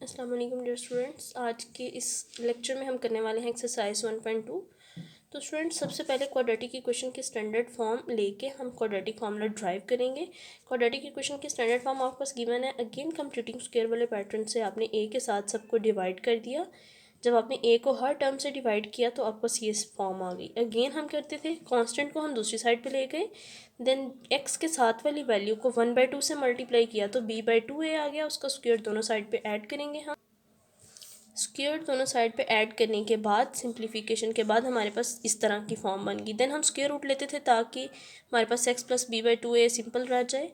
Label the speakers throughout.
Speaker 1: अस्सलाम वालेकुम dear students. आज के इस लेक्चर में हम करने वाले हैं एक्सरसाइज 1.2। तो स्टूडेंट्स, सबसे पहले क्वाड्रेटिक इक्वेशन की स्टैंडर्ड फॉर्म लेके हम क्वाड्रेटिक फॉर्मूला ड्राइव करेंगे। क्वाड्रेटिक इक्वेशन की स्टैंडर्ड फॉर्म आपके पास गिवन है। अगेन कंप्यूटिंग स्क्वायर वाले पैटर्न से आपने ए के साथ सबको डिवाइड कर दिया। जब आपने ए को हर टर्म से डिवाइड किया तो आपको ये फॉर्म आ गई। अगेन हम करते थे, कांस्टेंट को हम दूसरी साइड पे ले गए, देन एक्स के साथ वाली वैल्यू को 1/2 से मल्टीप्लाई किया तो b/2a आ गया। उसका स्क्वायर दोनों साइड पे ऐड करेंगे हम। स्क्वायर दोनों साइड पे ऐड करने के बाद सिंप्लीफिकेशन के बाद हमारे पास इस तरह की फॉर्म बन गई। देन हम स्क्वायर रूट लेते थे ताकि हमारे पास x प्लस b/2a सिंपल रह जाए।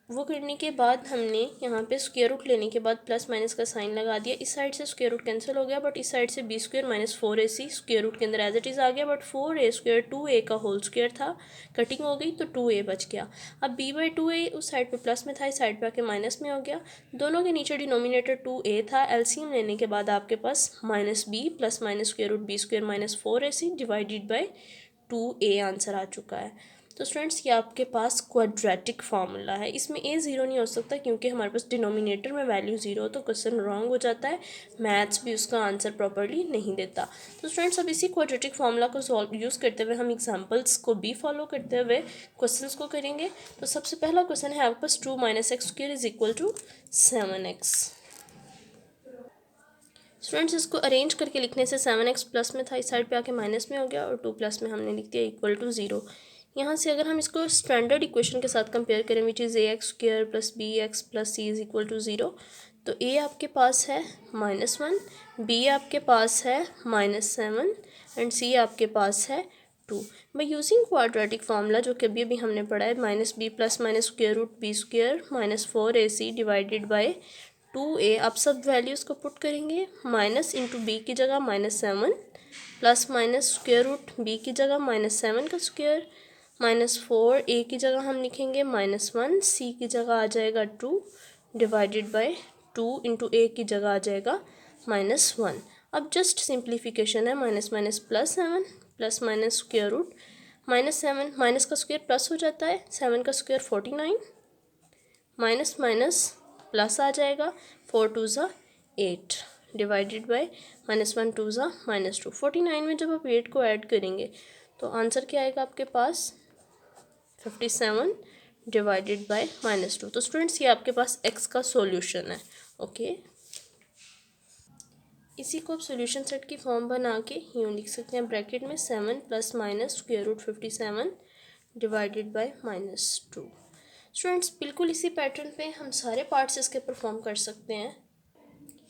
Speaker 1: वो करने के बाद हमने यहाँ पे स्क्वायर रूट लेने के बाद प्लस माइनस का साइन लगा दिया। इस साइड से स्क्वायर रूट कैंसिल हो गया, बट इस साइड से b² minus 4ac square root के अंदर एज इट इज़ आ गया, बट 4a² 2a का होल स्क्वायर था, कटिंग हो गई तो 2a बच गया। अब b/2a उस साइड पे प्लस में था, इस साइड पे आके माइनस में हो गया। दोनों के नीचे डिनोमिनेटर 2a था। एलसीएम लेने के बाद आपके पास -b plus minus square root b² minus 4ac divided by 2a answer आ चुका है। तो स्टूडेंट्स, ये आपके पास क्वाड्रेटिक फार्मूला है। इसमें a ज़ीरो नहीं हो सकता क्योंकि हमारे पास डिनोमिनेटर में वैल्यू ज़ीरो तो क्वेश्चन रॉन्ग हो जाता है। मैथ्स भी उसका आंसर प्रॉपर्ली नहीं देता। तो स्टूडेंट्स, अब इसी क्वाड्रेटिक फार्मूला को सॉल्व यूज़ करते हुए हम एग्जांपल्स को भी फॉलो करते हुए क्वेश्चंस को करेंगे। तो सबसे पहला क्वेश्चन है आपके पास 2 - x² is equal to 7x। Students, इसको अरेंज करके लिखने से 7x प्लस में था, इस साइड पे आके माइनस में हो गया, और 2 प्लस में हमने लिख दिया इक्वल टू 0। यहाँ से अगर हम इसको स्टैंडर्ड इक्वेशन के साथ कंपेयर करें which is ax² plus bx plus c is equal to 0, तो a आपके पास है -1, b आपके पास है -7 एंड c आपके पास है 2। बाई यूजिंग क्वाड्रेटिक फार्मूला जो कि अभी अभी हमने पढ़ा है, -b plus minus square root b² minus 4ac divided by 2a, आप सब वैल्यूज़ को पुट करेंगे। माइनस इंटू बी की जगह -7 plus minus square root B की जगह -7 का स्क्वायर -4 ए की जगह हम लिखेंगे -1, सी की जगह आ जाएगा 2 डिवाइडेड बाय 2 इंटू ए की जगह आ जाएगा -1। अब जस्ट सिंप्लीफिकेशन है, minus minus plus 7 plus minus square root -7, minus का स्क्वायर प्लस हो जाता है, 7 का स्क्वायर 49, माइनस माइनस प्लस आ जाएगा, 4 2 ज़ा 8 डिवाइडेड बाय -1 2 ज़ा -2। 49 में जब आप 8 को ऐड करेंगे तो आंसर क्या आएगा आपके पास 57 डिवाइडेड बाय -2। तो स्टूडेंट्स, ये आपके पास x का सॉल्यूशन है। ओके, इसी को आप सॉल्यूशन सेट की फॉर्म बना के यूँ लिख सकते हैं, ब्रैकेट में 7 plus minus square root 57 divided by -2। Students, बिल्कुल इसी पैटर्न पे हम सारे पार्ट्स इसके परफॉर्म कर सकते हैं।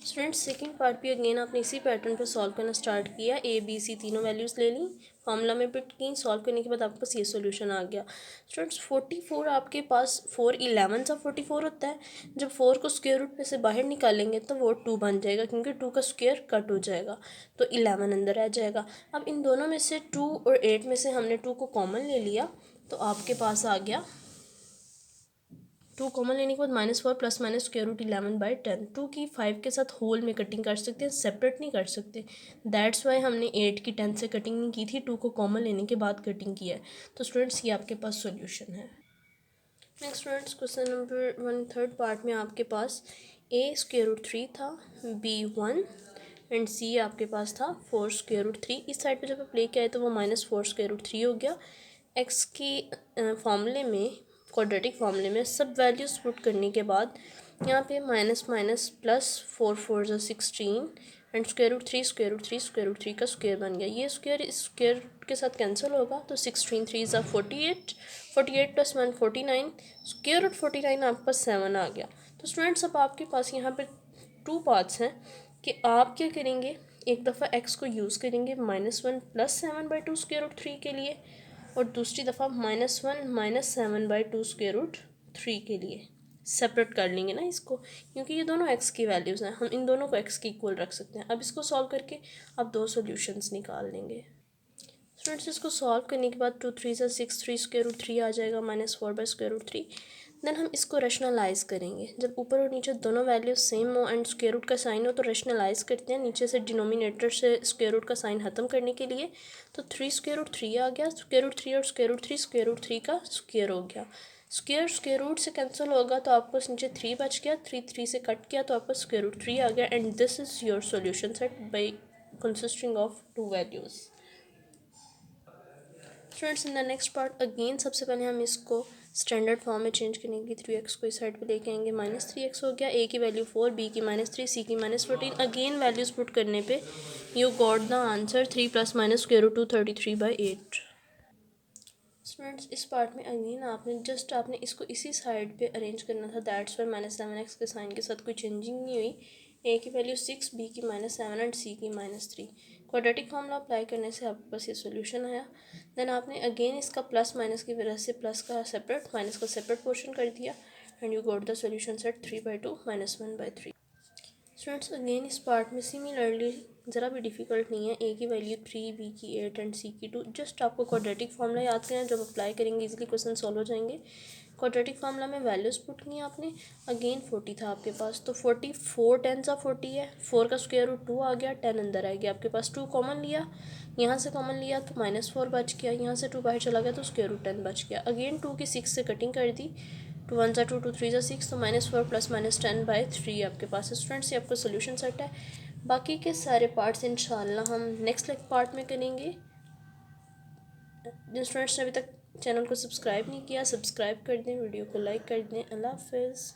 Speaker 1: स्टूडेंट्स, सेकंड पार्ट भी अगेन आपने इसी पैटर्न पे सॉल्व करना स्टार्ट किया। ए बी सी तीनों वैल्यूज़ ले ली, फार्मूला में पुट की, सॉल्व करने के बाद आपके पास ये सॉल्यूशन आ गया। स्टूडेंट्स, 44 आपके पास 4 11 सा 44 होता है। जब 4 को स्क्वायर रूट में से बाहर निकालेंगे तो वो 2 बन जाएगा क्योंकि 2 का स्क्वायर कट हो जाएगा, तो 11 अंदर आ जाएगा। अब इन दोनों में से 2 और 8 में से हमने 2 को कॉमन ले लिया तो आपके पास आ गया 2 कॉमन लेने के बाद -4 प्लस माइनस स्क्वायर रूट 11/10। 2 की 5 के साथ होल में कटिंग कर सकते हैं, सेपरेट नहीं कर सकते। दैट्स वाई हमने 8 की 10 से कटिंग नहीं की थी, 2 को कॉमन लेने के बाद कटिंग किया है। तो स्टूडेंट्स, ये आपके पास सॉल्यूशन है। Next students, question number 1 third part में आपके पास a√3 था, b 1 एंड c आपके पास था 4√3। इस साइड पे जब आप लेके आए तो वो -4√3 हो गया। x की फॉर्मूले में, क्वाड्रेटिक फार्मूले में सब वैल्यूज पुट करने के बाद यहाँ पे माइनस माइनस प्लस 4 4 ज़ा 16 एंड स्क्वायर रूट 3 का स्क्वायर बन गया। ये स्क्वायर इस स्क्वायर के साथ कैंसिल होगा तो 16 3 ज़ा 48, 48 प्लस 1 49, स्क्वायर रूट 49 आपके पास 7 आ गया। तो स्टूडेंट्स, अब आपके पास यहाँ पे 2 पार्ट्स हैं कि आप क्या करेंगे, एक दफ़ा x को यूज़ करेंगे -1 प्लस 7/2 स्क्वायर रूट 3 के लिए, और दूसरी दफ़ा -1 माइनस 7/2 स्क्वायर रूट 3 के लिए। सेपरेट कर लेंगे ना इसको, क्योंकि ये दोनों x की वैल्यूज़ हैं, हम इन दोनों को x के इक्वल रख सकते हैं। अब इसको सॉल्व करके आप 2 सॉल्यूशंस निकाल लेंगे। स्टूडेंट्स, इसको सॉल्व करने के बाद 2 3 ज़ा 6 3 स्क्वायर रूट 3 आ जाएगा -4/√3। देन हम इसको रैशनलाइज़ करेंगे। जब ऊपर और नीचे दोनों वैल्यूज सेम हो एंड स्क्वायर रूट का साइन हो तो रैशनलाइज़ करते हैं, नीचे से डिनोमिनेटर से स्क्वायर रूट का साइन ख़त्म करने के लिए। तो 3 स्क्वायर रूट 3 आ गया, स्क्वायर रूट 3 और स्क्वायर रूट 3 का स्क्वायर हो गया। स्क्वायर रूट से कैंसिल होगा तो आपको नीचे 3 बच गया, 3 से कट किया तो आपको स्क्वायर रूट 3 आ गया। And this is your solution set by consisting of 2 values. Students in the next part again सबसे पहले हम इसको स्टैंडर्ड फॉर्म में चेंज करेंगे। 3x को इस साइड पे लेके आएंगे, -3x हो गया, a की वैल्यू 4, b की -3, c की -14। अगेन वैल्यूज पुट करने पे you got the answer 3 + -√233/8। Students इस पार्ट में अगेन आपने इसको इसी साइड पे अरेंज करना था, दैट्स वाई -7x के साइन के साथ कोई चेंजिंग नहीं हुई। a की वैल्यू 6, b की -7 एंड c की -3। क्वाड्रेटिक फॉर्मूला अप्लाई करने से आपके पास ये सोल्यूशन आया। देन आपने अगेन इसका प्लस माइनस की वजह से प्लस का सेपरेट माइनस का सेपरेट पोर्शन कर दिया and you got the solution set 3/2 -1/3। Students again इस पार्ट में सिमिलरली ज़रा भी डिफ़िकल्ट नहीं है। ए की वैल्यू 3, बी की 8 एंड सी की 2। जस्ट आपको क्वाड्रेटिक फार्मूला याद करना है, जब अप्लाई करेंगे इजीली क्वेश्चन सॉल्व हो जाएंगे। क्वाड्रेटिक फार्मूला में वैल्यूज़ पुट की आपने। अगेन 40 था आपके पास, तो 44 10 सा 40 है, 4 का स्क्वायर रूट 2 आ गया, 10 अंदर आ गया आपके पास। 2 कॉमन लिया, यहाँ से कॉमन लिया तो -4 बच गया, यहाँ से 2 बाहर चला गया तो स्क्वायर रूट 10 बच गया। अगेन 2 की 6 से कटिंग कर दी, 2 1 सा 2, 2 3 सा 6, तो -4 + -10/3 आपके पास है। स्टूडेंट्स ये आपका सोल्यूशन सेट है। बाकी के सारे पार्ट्स इंशाल्लाह हम नेक्स्ट पार्ट में करेंगे। जिन स्टूडेंट्स ने अभी तक चैनल को सब्सक्राइब नहीं किया, सब्सक्राइब कर दें, वीडियो को लाइक कर दें। अल्लाह हाफिज़।